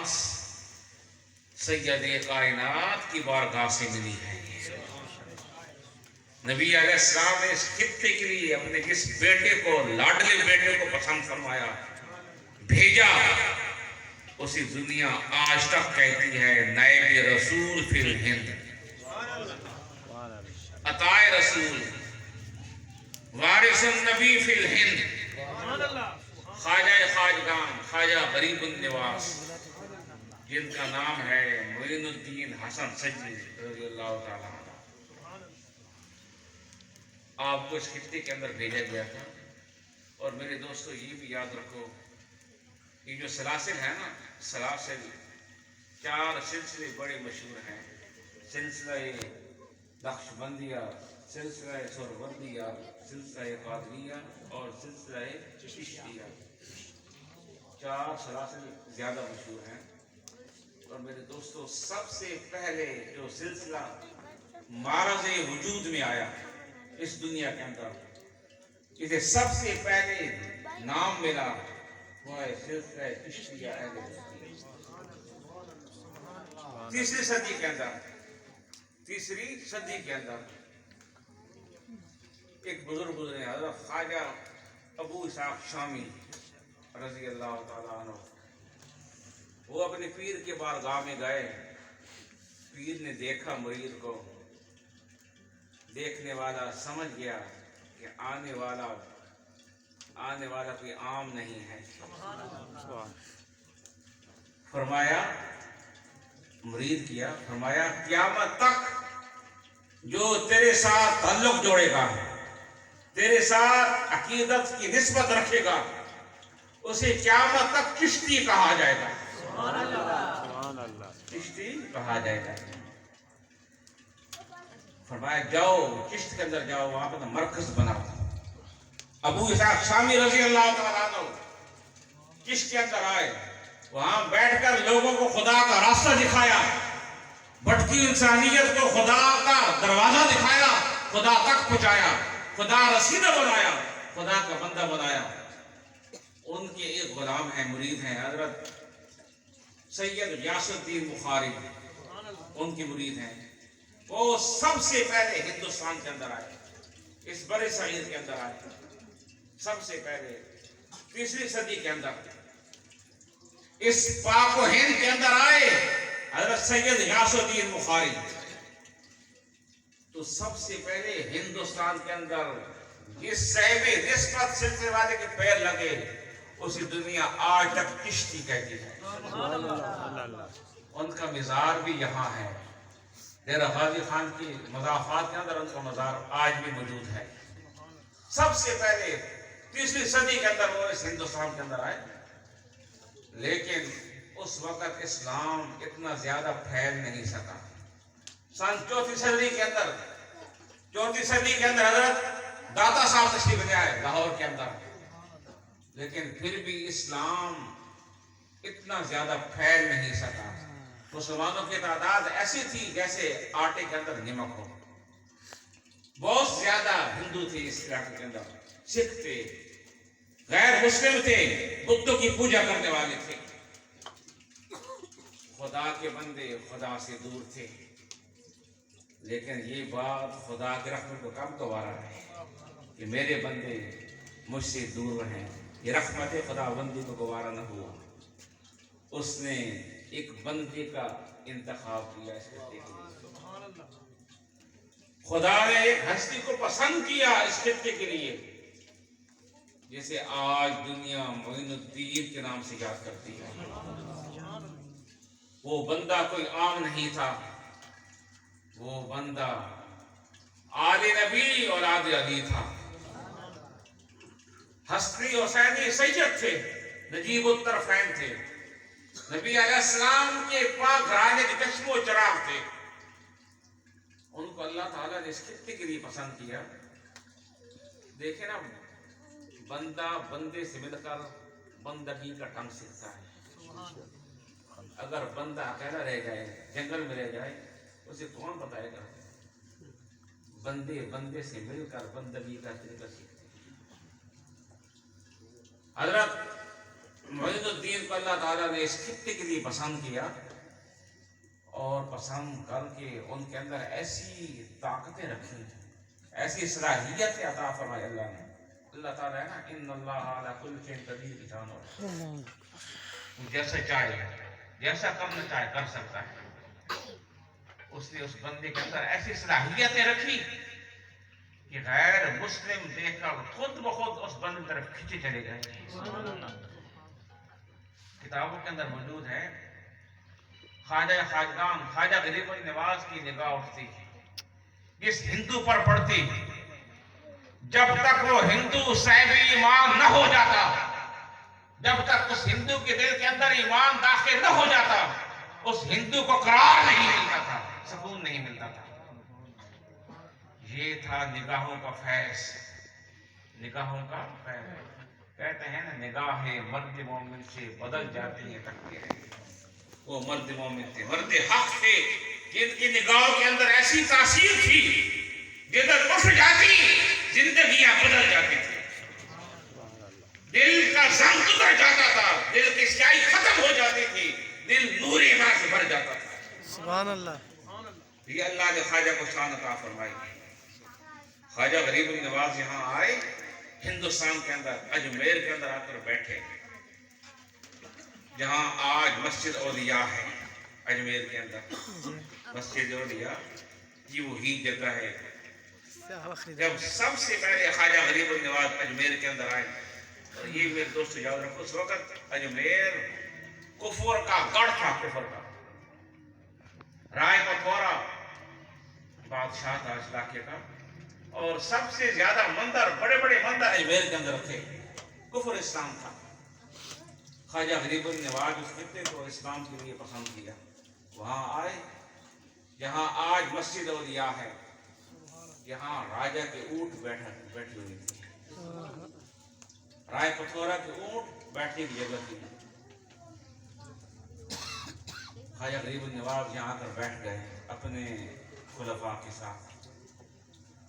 نواز سید کائنات کی بارگاہ سے ملی ہے۔ نبی علیہ السلام نے اس خطے کے لیے اپنے جس بیٹے کو، لاڈلے بیٹے کو پسند فرمایا، بھیجا، اسی دنیا آج تک کہتی ہے نائب رسول فی الہند، عطائے رسول، وارث النبی فی الہند، خواجہ خواجگان، خواجہ غریب النواس، جن کا نام ہے معین الدین حسن سجدی رضی اللہ تعالیٰ عنہ۔ آپ کو اس خطے کے اندر بھیجا گیا تھا۔ اور میرے دوستو یہ بھی یاد رکھو، یہ جو سلاسل ہے نا، سلاسل 4 سلسلے بڑے مشہور ہیں، سلسلہ نقشبندیہ، سلسلہ سہروردیہ، سلسلہ قادریہ اور سلسلہ چشتیہ۔ 4 سلاسل زیادہ مشہور ہیں۔ اور میرے دوستو سب سے پہلے جو سلسلہ معرض وجود میں آیا اس دنیا کے اندر، اسے سب سے پہلے نام ملا، وہ ہے سلسلہ چشتیہ اہل چشتی۔ 3ری صدی کے اندر ایک بزرگ گزرے حضرت خواجہ ابو اسحاق شامی رضی اللہ تعالیٰ عنہ۔ وہ اپنے پیر کے بارگاہ میں گئے، پیر نے دیکھا مرید کو، دیکھنے والا سمجھ گیا کہ آنے والا کوئی عام نہیں ہے۔ فرمایا، مرید کیا، فرمایا قیامت تک جو تیرے ساتھ تعلق جوڑے گا، تیرے ساتھ عقیدت کی نسبت رکھے گا، اسے قیامت تک چشتی کہا جائے گا۔ چشتی کہا جائے گا۔ فرمایا جاؤ چشت کے اندر جاؤ، وہاں پر مرکز بناؤ۔ ابو اسحاق شامی رضی اللہ تعالیٰ عنہ چشت کے اندر آئے، وہاں بیٹھ کر لوگوں کو خدا کا راستہ دکھایا، بھٹکی انسانیت کو خدا کا دروازہ دکھایا، خدا تک پہنچایا، خدا رسیدہ بنایا، خدا کا بندہ بنایا۔ ان کے ایک غلام ہیں، مرید ہیں، حضرت سید غیاث الدین بخاری، ان کی مرید ہیں۔ وہ سب سے پہلے ہندوستان کے اندر آئے، اس بڑے صغیر کے اندر آئے، سب سے پہلے 3ری صدی کے اندر اس پاک و ہند کے اندر آئے حضرت سید غیاث الدین بخاری۔ تو سب سے پہلے ہندوستان کے اندر جس صاحب نسبت سلسلے والے کے پیر لگے، اسی دنیا آج تک چشتی کہتی ہے۔ ان کا مزار بھی یہاں ہے، ڈیرہ غازی خان کی مضافات کے اندر ان کا مزار آج بھی موجود ہے۔ سب سے پہلے 3ری صدی کے اندر وہ اس ہندوستان کے اندر آئے، لیکن اس وقت اسلام اتنا زیادہ پھیل نہیں سکا۔ سن 4 صدی کے اندر حضرت داتا صاحب تشریف لے آئے لاہور کے اندر، لیکن پھر بھی اسلام اتنا زیادہ پھیل نہیں سکا۔ مسلمانوں کی تعداد ایسی تھی جیسے آٹے کے اندر نمک ہو۔ بہت زیادہ ہندو تھے اس علاقے کے اندر، سکھ تھے، غیر مسلم تھے، بتوں کی پوجا کرنے والے تھے، خدا کے بندے خدا سے دور تھے۔ لیکن یہ بات خدا کی رحمت کو کم گوارا ہے کہ میرے بندے مجھ سے دور رہیں، یہ رحمت خدا بندی کو گوارا نہ ہوا۔ اس نے ایک بندے کا انتخاب کیا اس خطے کے لیے، خدا نے ایک ہستی کو پسند کیا اس خطے کے لیے، جسے آج دنیا معین الدین کے نام سے یاد کرتی ہے۔ وہ بندہ کوئی عام نہیں تھا، وہ بندہ آل نبی اولاد علی تھا، ہستی حسینی سید تھے، نجیب الطرفین تھے، نبی علیہ السلام کے پاک گھرانے کے چشم و چراغ تھے۔ ان کو اللہ تعالیٰ نے اس خطے کے لیے پسند کیا۔ دیکھیں نا، بندہ بندے سے مل کر بندگی کا ڈھنگ سیکھتا ہے۔ اگر بندہ اکیلا رہ جائے، جنگل میں رہ جائے، اسے کون بتائے گا؟ بندے بندے سے مل کر بندگی کا طریقہ سیکھتے ہیں۔ حضرت معین الدین کو اللہ تعالیٰ نے اس خطے کے لیے پسند کیا اور پسند کر کے ان کے اندر ایسی طاقتیں رکھی، ایسی صلاحیتیں عطا فرمائی اللہ نے۔ اللہ تعالیٰ ہے نا، ان اللہ علی کل شیء قدیر جانور، جیسا چاہے جیسا کرنا چاہے کر سکتا ہے۔ اس نے اس بندے کے اندر ایسی صلاحیتیں رکھی کہ غیر مسلم دیکھ کر خود بخود اس بندے کی طرف کھینچے چلے گئے۔ کتابوں کے اندر موجود ہے، خواجہ خواجگان خواجہ غریب النواز کی نگاہ اٹھتی، جس ہندو پر پڑتی، جب تک وہ ہندو صاحب ایمان نہ ہو جاتا، جب تک اس ہندو کے دل کے اندر ایمان داخل نہ ہو جاتا، اس ہندو کو قرار نہیں ملتا تھا، سکون نہیں ملتا تھا۔ یہ تھا نگاہوں کا فیض، نگاہوں کا فیض۔ کہتے ہیں نا، نگاہیں مرد مومن سے بدل جاتی ہیں تقدیریں۔ وہ مرد مومن تھے، مرد حق تھے، جن کی نگاہوں کے اندر ایسی تاثیر تھی، جدھر اٹھ جاتی زندگیاں بدل جاتی تھی، دل کا زنگ اتر جاتا تھا، دل کی سیاہی ختم ہو جاتی تھی، دل نور ایمان سے بھر جاتا تھا۔ سبحان اللہ۔ یہ اللہ نے خواجہ کو شان عطا فرمائی۔ خواجہ غریب النواز یہاں آئے، ہندوستان کے اندر اجمیر کے اندر آ کر بیٹھے، جہاں آج مسجد اولیاء ہے۔ اجمیر کے اندر مسجد اولیاء یہ وہی جگہ ہے جب سب سے پہلے خواجہ غریب النواز اجمیر کے اندر آئے۔ اور یہ میرے دوست یاد رکھو، اس وقت اجمیر کفر کا گڑھ تھا، کفر کا۔ رائے پتورا بادشاہ تھا اس علاقے کا، اور سب سے زیادہ مندر، بڑے بڑے مندر اجمیر کے اندر تھے۔ کفر اسلام تھا۔ خواجہ غریب النواز اس خطے کو اسلام کے لیے پسند کیا، وہاں آئے جہاں آج مسجد اولیاء ہے، یہاں راجہ کے اونٹ بیٹھی ہوئی تھی۔ رائے پتھورا کے اونٹ بیٹھنے کی جگہ تھی۔ خواجہ غریب النواز یہاں آ کر بیٹھ گئے اپنے خلفاء کے ساتھ۔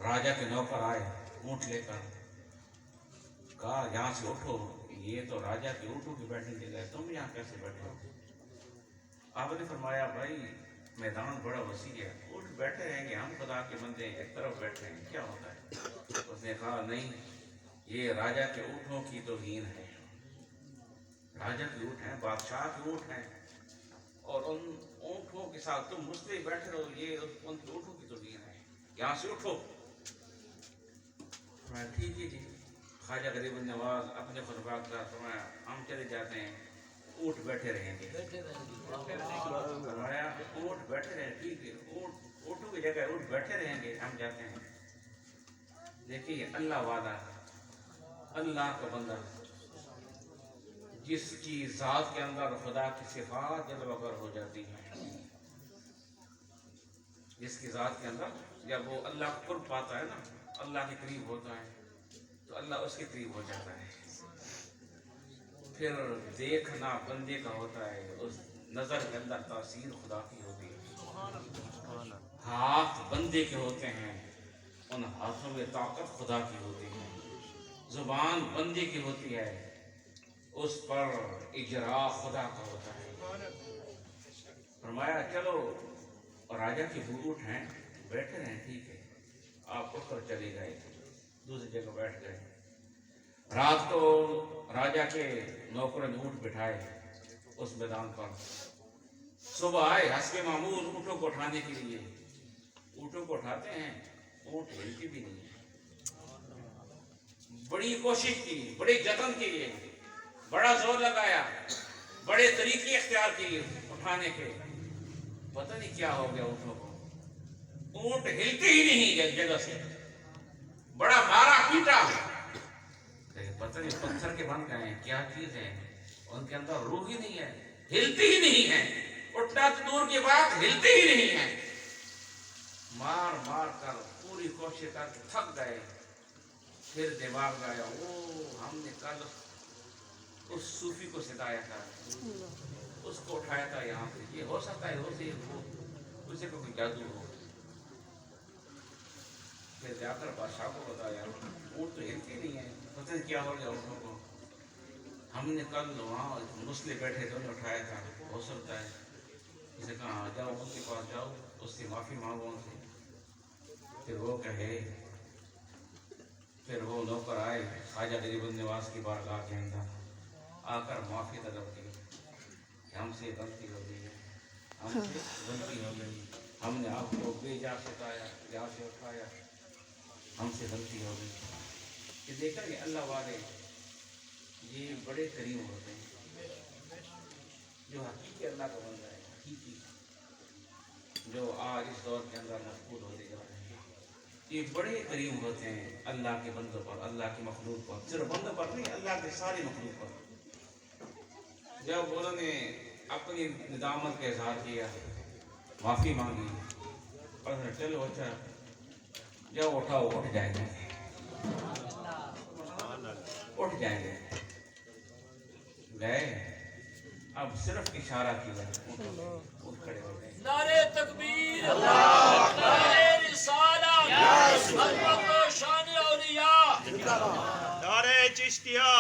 راجہ کے نوکر آئے اونٹ لے کر، کہا یہاں سے اٹھو، یہ تو راجہ کے اونٹوں کی بیٹھنے کی جگہ ہے، تم یہاں کیسے بیٹھے ہو؟ آپ نے فرمایا بھائی میدان بڑا وسیع ہے، اونٹ بیٹھے رہیں گے، ہم خدا کے بندے ایک طرف بیٹھے ہیں، کیا ہوتا ہے؟ اس نے کہا نہیں، یہ راجہ کے اونٹوں کی توہین ہے۔ راجہ کے اونٹ ہیں، بادشاہ کے اونٹ ہیں، اور ان اونٹوں کے ساتھ تم مسلم بیٹھے رہو، یہ ان کے اونٹوں کی توہین ہے، یہاں سے اٹھو۔ ٹھیک ہے جی۔ خواجہ غریب النواز اپنے خلفاء کا فرمایا ہم چلے جاتے ہیں، اونٹ بیٹھے رہیں گے۔ فرمایا اونٹ بیٹھے رہیں، ٹھیک ہے، اونٹوں کی جگہ اونٹ بیٹھے رہیں گے، ہم جاتے ہیں۔ دیکھیے اللہ وعدہ، اللہ کا بندہ، جس کی ذات کے اندر خدا کی صفات جلوہ گر ہو جاتی ہیں، جس کی ذات کے اندر جب وہ اللہ کو قرب پاتا ہے نا، اللہ کے قریب ہوتا ہے، تو اللہ اس کے قریب ہو جاتا ہے۔ پھر دیکھنا بندے کا ہوتا ہے، اس نظر کے اندر تاثیر خدا کی ہوتی ہے۔ ہاتھ بندے کے ہوتے ہیں، ان ہاتھوں میں طاقت خدا کی ہوتی ہے۔ زبان بندے کی ہوتی ہے، اس پر اجرا خدا کا ہوتا ہے۔ فرمایا چلو، راجہ کے اونٹ ہیں، بیٹھے رہیں، ٹھیک ہے، آپ اٹھ کر چلے گئے، دوسری جگہ بیٹھ گئے۔ رات کو راجہ کے نوکروں نے اونٹ بٹھائے اس میدان پر۔ صبح آئے حسب معمول اونٹوں کو اٹھانے کے لیے، اونٹوں کو اٹھاتے ہیں، اونٹ ہلتی بھی نہیں۔ بڑی کوشش کی، بڑے جتن کیے، بڑا زور لگایا، بڑے طریقے اختیار کیے اٹھانے کے، پتہ نہیں کیا ہو گیا اونٹوں کو، اونٹ ہلتے ہی نہیں جگہ سے۔ بڑا مارا پیٹا، پتہ نہیں پتھر کے بن گئے ہیں، کیا چیز ہے، ان کے اندر روح ہی نہیں ہے، ہلتی ہی نہیں ہے، اٹھنا تو دور کی بات، ہلتے ہی نہیں ہے۔ مار مار کر پوری کوشش کر کے تھک گئے۔ پھر دماغ میں آیا، ہم نے کل اس صوفی کو ستایا تھا، اس کو اٹھایا تھا یہاں پہ، یہ ہو سکتا ہے اسے کوئی جادو ہو۔ پھر جا کر بادشاہ کو بتایا، اونٹ تو ہلتی نہیں ہے، پتہ نہیں کیا ہو گیا اونٹوں کو، ہم نے کل وہاں مسلے بیٹھے تھے، انہیں اٹھایا تھا، ہو سکتا ہے اسے کہا جاؤ ان کے پاس جاؤ، اس سے معافی مانگو ان سے۔ پھر وہ کہے، پھر وہ نوکر آئے خواجہ غریب النواز کی بارگاہ کے اندر، آ کر معافی طلب کی کہ ہم سے غلطی ہو گئی ہے، ہم سے غلطی ہو گئی، ہم نے آپ کو بے جا ستایا، جا سے اٹھایا، ہم سے غلطی ہو گئی۔ کہ دیکھا کہ اللہ والے یہ بڑے کریم ہوتے ہیں، جو حقیقی اللہ کا بندہ ہے، حقیقی جو آج اس دور کے اندر مفقود ہوتے جا رہے ہیں، یہ بڑے کریم ہوتے ہیں اللہ کے بندوں پر، اللہ کی مخلوق پر، صرف بندوں پر نہیں، اللہ کے ساری مخلوق پر۔ جب انہوں نے اپنی ندامت کا اظہار کیا، معافی مانگی، اور چلو اچھا جب اٹھا وہ اٹھ جائیں گے، اٹھ جائیں گے، گئے، اب صرف اشارہ کیا، اٹھ کھڑے ہو گئے۔ نعرہ تکبیر، نعرہ رسالت، عظمت و شان اولیاء، نعرہ چشتیہ